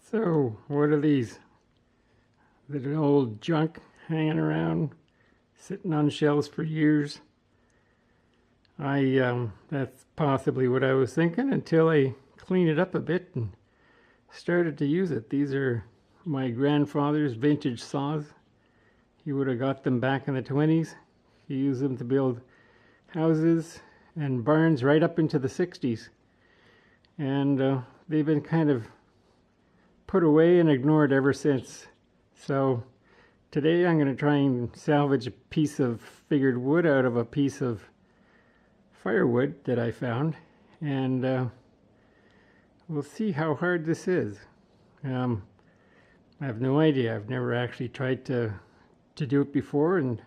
So, what are these? Is it an old junk hanging around, sitting on shelves for years? That's possibly what I was thinking until I cleaned it up a bit and started to use it. These are my grandfather's vintage saws. He would have got them back in the 20s. He used them to build houses and barns right up into the 60s. And they've been kind of put away and ignored ever since. So today I'm going to try and salvage a piece of figured wood out of a piece of firewood that I found, and we'll see how hard this is. I have no idea. I've never actually tried to do it before, and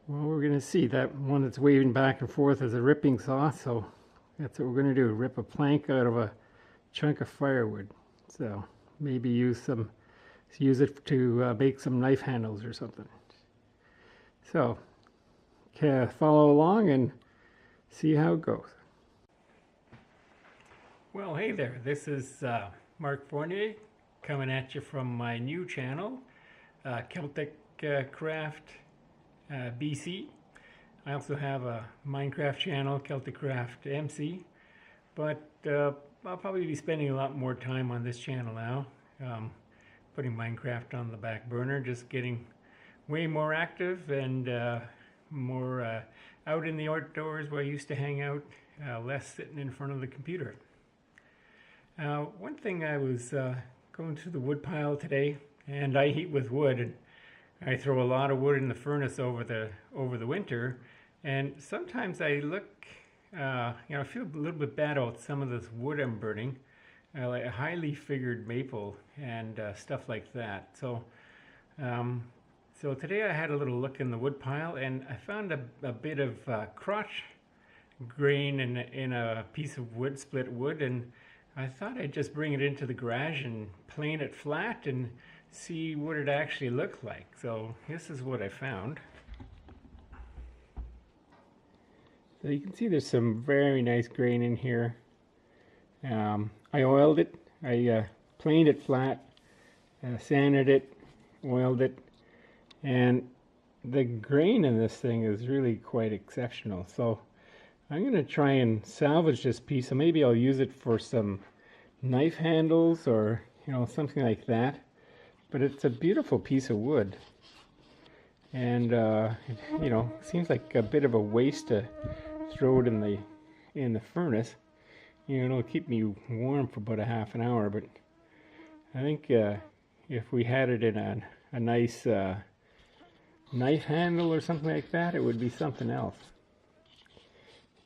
well, we're going to see. That one that's waving back and forth is a ripping saw, so that's what we're going to do, rip a plank out of a chunk of firewood. So maybe use it to make some knife handles or something. So follow along and see how it goes. Well, hey there, this is Mark Fournier coming at you from my new channel, Celtic Craft BC. I also have a Minecraft channel, Celtic Craft MC, but I'll probably be spending a lot more time on this channel now, putting Minecraft on the back burner, just getting way more active and more out in the outdoors where I used to hang out, less sitting in front of the computer. One thing, I was going through the wood pile today, and I heat with wood, and I throw a lot of wood in the furnace over the winter, and sometimes I look, I feel a little bit bad about some of this wood I'm burning, like a highly figured maple and stuff like that. So today I had a little look in the wood pile, and I found a bit of crotch grain in a piece of wood, split wood, and I thought I'd just bring it into the garage and plane it flat and see what it actually looked like. So this is what I found. So you can see there's some very nice grain in here. I oiled it, I planed it flat, sanded it, oiled it, and the grain in this thing is really quite exceptional. So I'm going to try and salvage this piece, so maybe I'll use it for some knife handles or something like that. But it's a beautiful piece of wood, and seems like a bit of a waste to throw it in the furnace. It'll keep me warm for about a half an hour, but I think if we had it in a nice knife handle or something like that, it would be something else.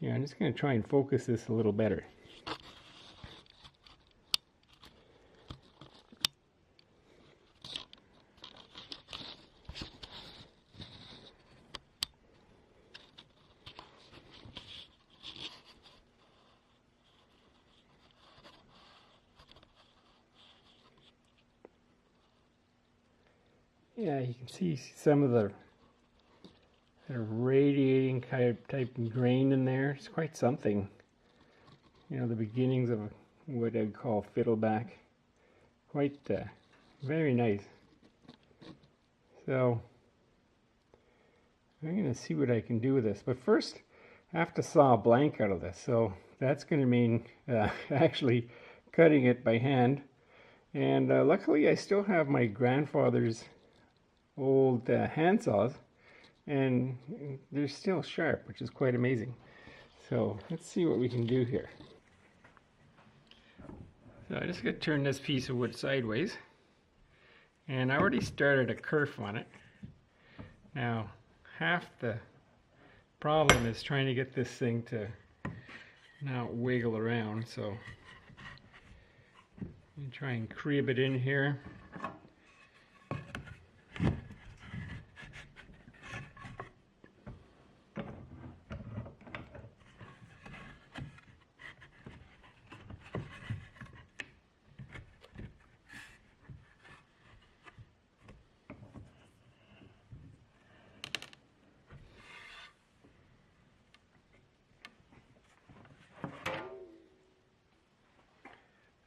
I'm just going to try and focus this a little better. Yeah, you can see some of the radiating type grain in there. It's quite something. The beginnings of what I'd call fiddleback. Quite very nice. So I'm going to see what I can do with this. But first, I have to saw a blank out of this. So that's going to mean actually cutting it by hand. And luckily I still have my grandfather's old hand saws, and they're still sharp, which is quite amazing. So let's see what we can do here. So I just got to turn this piece of wood sideways, and I already started a kerf on it. Now half the problem is trying to get this thing to not wiggle around, so I'm try and crib it in here.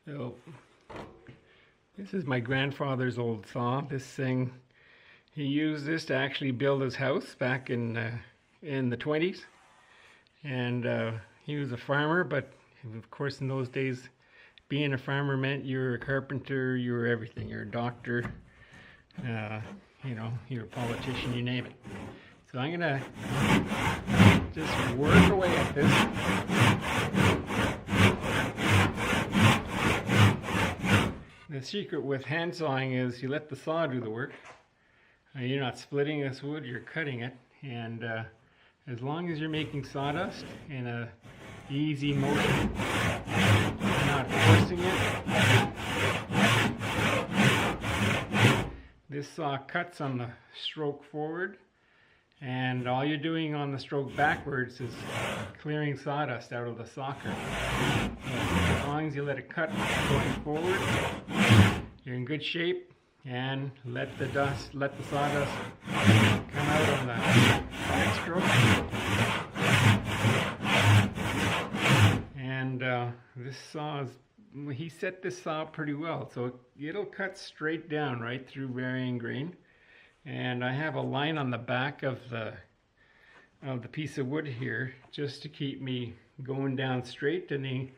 So This is my grandfather's old saw. This thing, he used this to actually build his house back in the 20s. And he was a farmer, but of course in those days, being a farmer meant you were a carpenter, you were everything. You're a doctor, you know, you're a politician, you name it. So I'm gonna just work away at this. The secret with hand sawing is you let the saw do the work. You're not splitting this wood, you're cutting it. And as long as you're making sawdust in a easy motion, you're not forcing it. This saw cuts on the stroke forward, and all you're doing on the stroke backwards is clearing sawdust out of the saw cut. As long as you let it cut going forward, you're in good shape, and let the sawdust come out on the back stroke. And this saw he set this saw pretty well, so it'll cut straight down right through varying grain. And I have a line on the back of the piece of wood here just to keep me going down straight, and the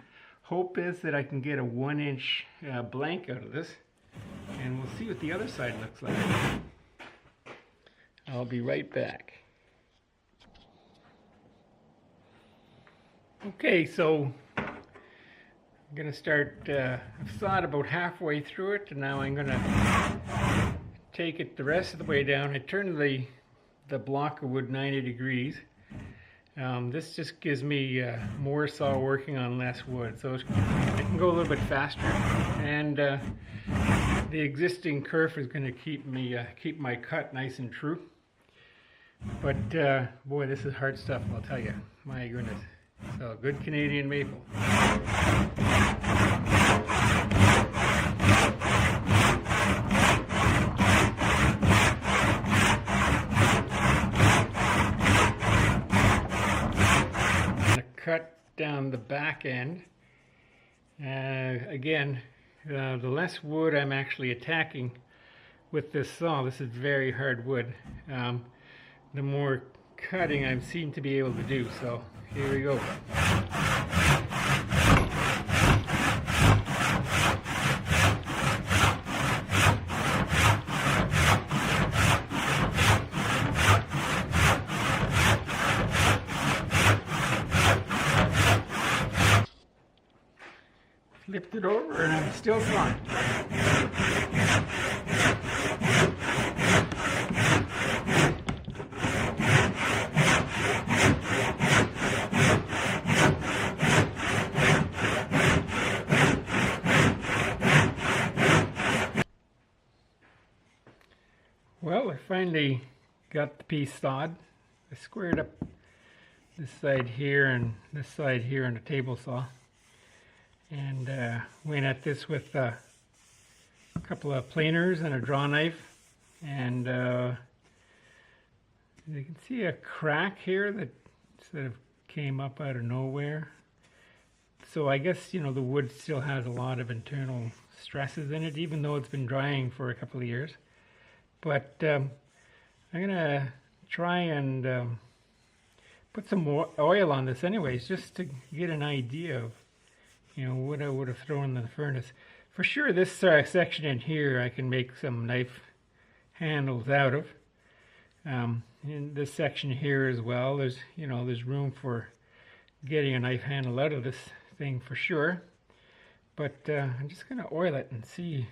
hope is that I can get a 1-inch blank out of this, and we'll see what the other side looks like. I'll be right back. Okay, so I'm going to start, I've sawed about halfway through it, and now I'm going to take it the rest of the way down. I turn the block of wood 90 degrees. This just gives me more saw working on less wood, so I can go a little bit faster. And the existing kerf is going to keep my cut nice and true. But boy, this is hard stuff, I'll tell you. My goodness. So good Canadian maple. Cut down the back end. Again, the less wood I'm actually attacking with this saw, this is very hard wood, the more cutting I seem to be able to do. So here we go. Flipped it over and I'm still sawing. Well, I finally got the piece sawed. I squared up this side here and this side here on the table saw. And went at this with a couple of planers and a draw knife, and you can see a crack here that sort of came up out of nowhere. So I guess, you know, the wood still has a lot of internal stresses in it, even though it's been drying for a couple of years. But I'm gonna try and put some more oil on this anyways, just to get an idea of, you know, what I would have thrown in the furnace. For sure, this section in here I can make some knife handles out of. In this section here as well, there's room for getting a knife handle out of this thing for sure. But I'm just going to oil it and see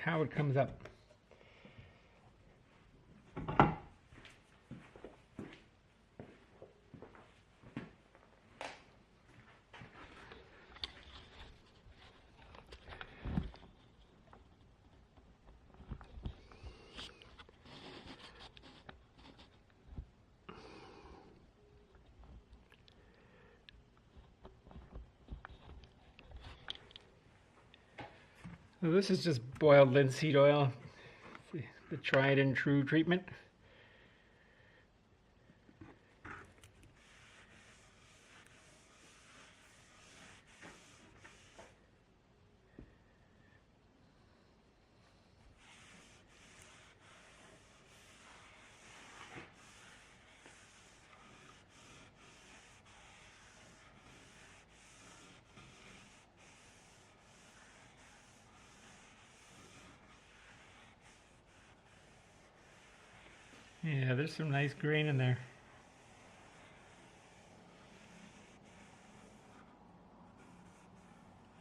how it comes up. So this is just boiled linseed oil, the tried and true treatment. Yeah, there's some nice grain in there.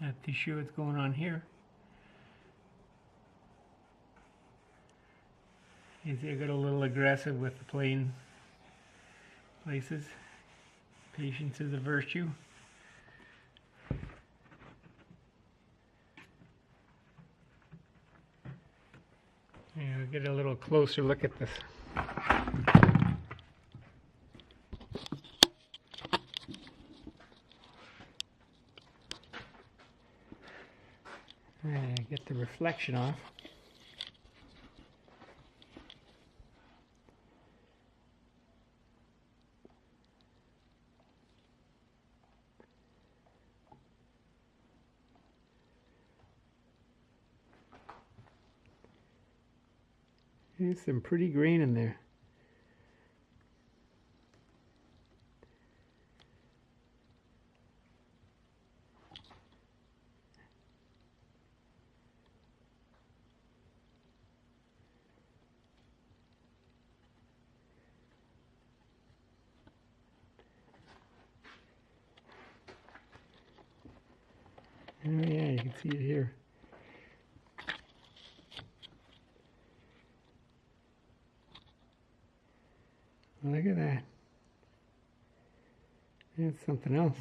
Not too sure what's going on here. You see, I got a little aggressive with the plain places. Patience is a virtue. Yeah, we'll get a little closer look at this. Get the reflection off. There's some pretty grain in there. Oh yeah, you can see it here. Look at that. That's something else.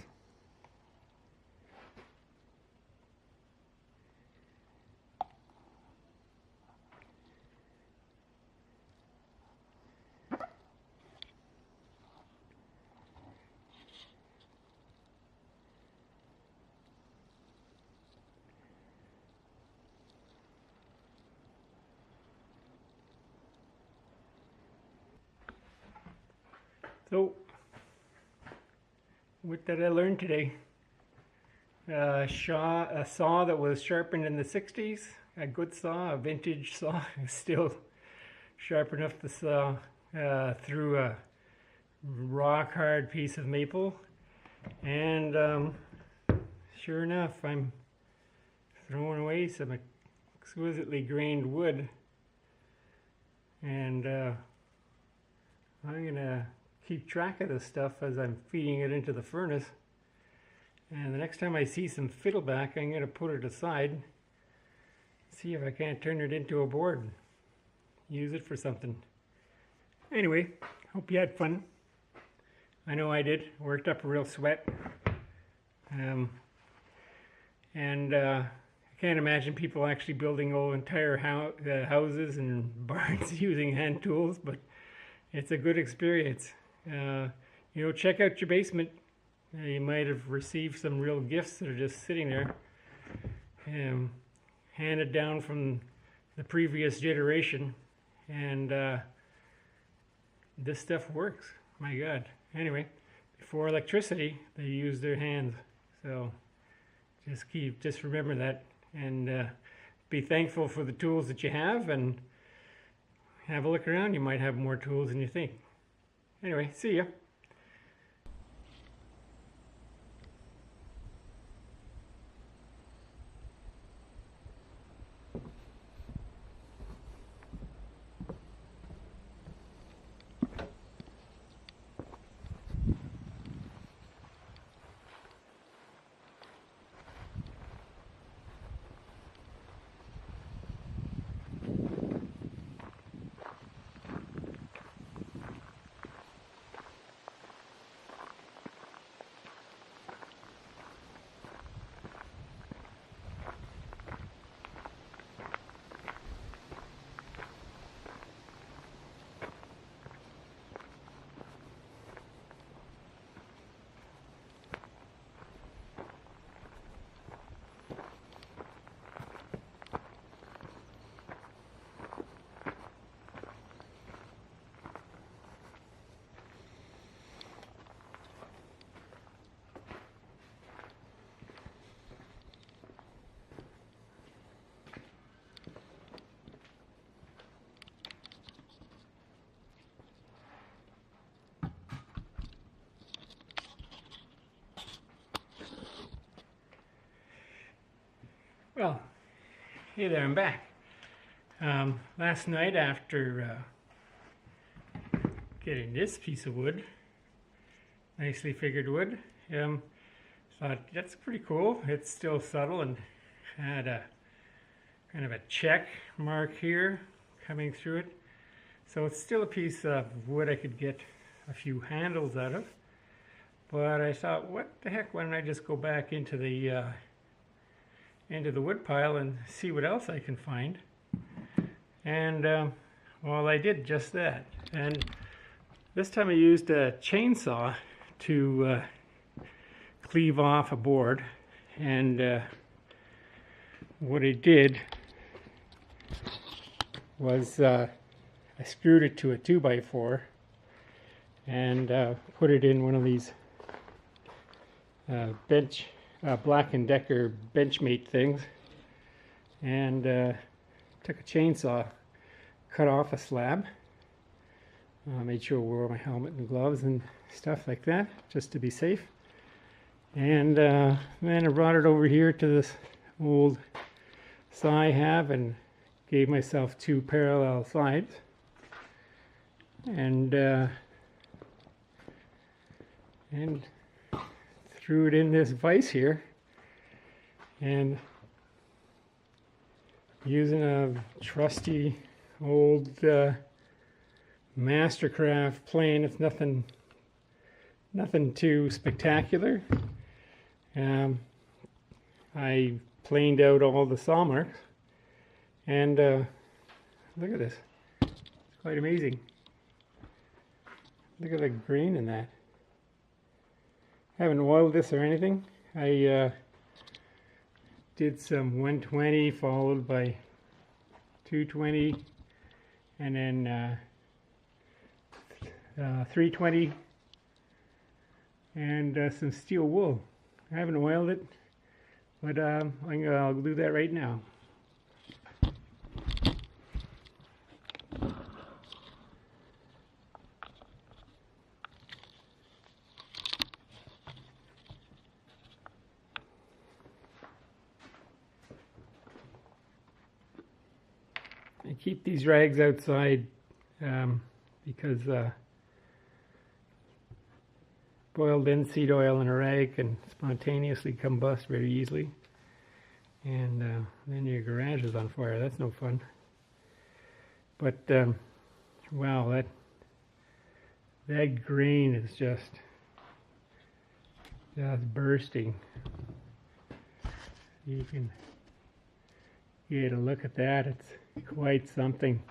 So, what did I learn today? A saw that was sharpened in the 60s, a good saw, a vintage saw, is still sharp enough to saw through a rock hard piece of maple. And sure enough, I'm throwing away some exquisitely grained wood, and I'm gonna keep track of this stuff as I'm feeding it into the furnace. And the next time I see some fiddleback, I'm gonna put it aside, see if I can't turn it into a board, use it for something. Anyway, hope you had fun. I know I did. Worked up a real sweat. I can't imagine people actually building entire houses and barns using hand tools, but it's a good experience. Check out your basement. You might have received some real gifts that are just sitting there, handed down from the previous generation, and this stuff works. My God. Anyway, before electricity, they used their hands. So just remember that, and be thankful for the tools that you have, and have a look around. You might have more tools than you think. Anyway, see ya. Well, hey there, I'm back. Last night after getting this piece of wood, nicely figured wood. Thought that's pretty cool. It's still subtle and had a kind of a check mark here coming through it. So it's still a piece of wood I could get a few handles out of. But I thought, what the heck, why don't I just go back into the wood pile and see what else I can find. And well, I did just that. And this time I used a chainsaw to cleave off a board. And what I did was I screwed it to a 2x4 and put it in one of these Black & Decker Benchmate things, and took a chainsaw, cut off a slab, made sure I wore my helmet and gloves and stuff like that just to be safe, and then I brought it over here to this old saw I have and gave myself 2 parallel sides, and threw it in this vise here, and using a trusty old Mastercraft plane. It's nothing too spectacular. I planed out all the saw marks, and look at this. It's quite amazing. Look at the grain in that. I haven't oiled this or anything. I did some 120 followed by 220 and then 320 and some steel wool. I haven't oiled it, but I'll do that right now. I keep these rags outside because boiled linseed oil in a rag can spontaneously combust very easily, and then your garage is on fire. That's no fun. But wow, that grain is just bursting. You can get a look at that. It's quite something.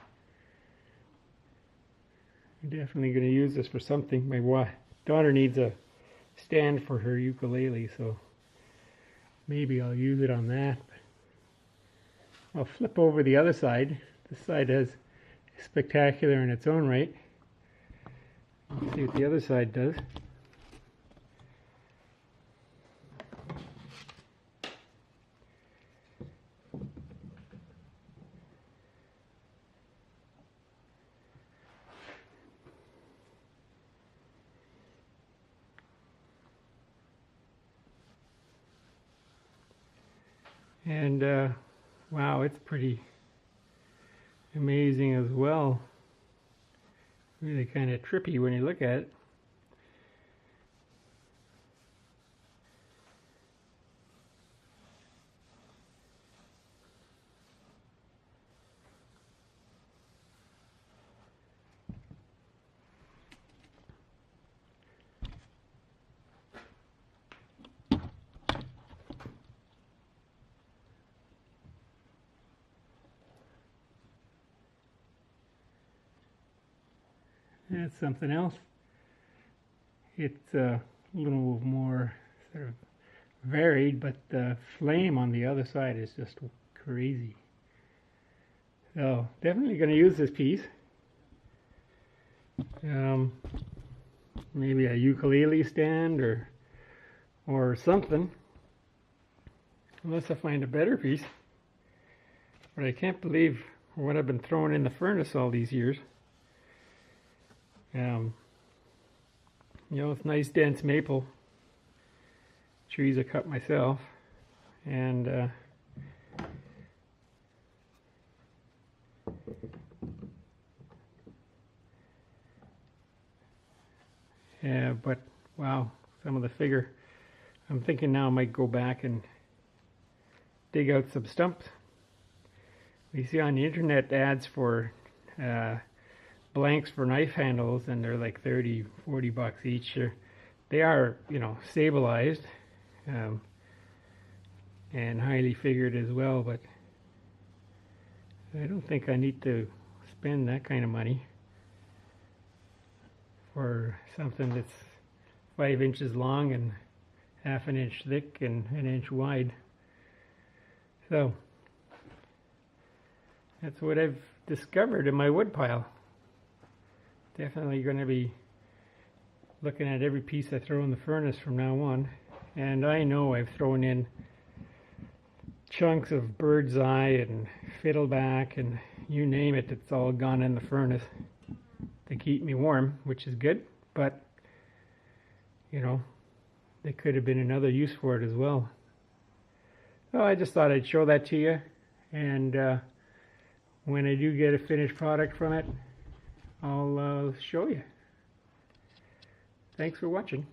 I'm definitely going to use this for something. My daughter needs a stand for her ukulele, so maybe I'll use it on that. I'll flip over the other side. This side is spectacular in its own right. Let's see what the other side does. And wow, it's pretty amazing as well. Really kind of trippy when you look at it. That's something else. It's a little more sort of varied, but the flame on the other side is just crazy. So definitely going to use this piece. Maybe a ukulele stand or something, unless I find a better piece. But I can't believe what I've been throwing in the furnace all these years. You know, it's nice dense maple trees I cut myself, and But wow, some of the figure. I'm thinking now I might go back and dig out some stumps. We see on the internet ads for blanks for knife handles, and they're like 30, 40 bucks each. They are, you know, stabilized and highly figured as well, but I don't think I need to spend that kind of money for something that's 5 inches long and half an inch thick and an inch wide. So that's what I've discovered in my wood pile. Definitely going to be looking at every piece I throw in the furnace from now on. And I know I've thrown in chunks of bird's eye and fiddleback and you name it, it's all gone in the furnace to keep me warm, which is good. But, you know, there could have been another use for it as well. So I just thought I'd show that to you. And when I do get a finished product from it, I'll show you. Thanks for watching.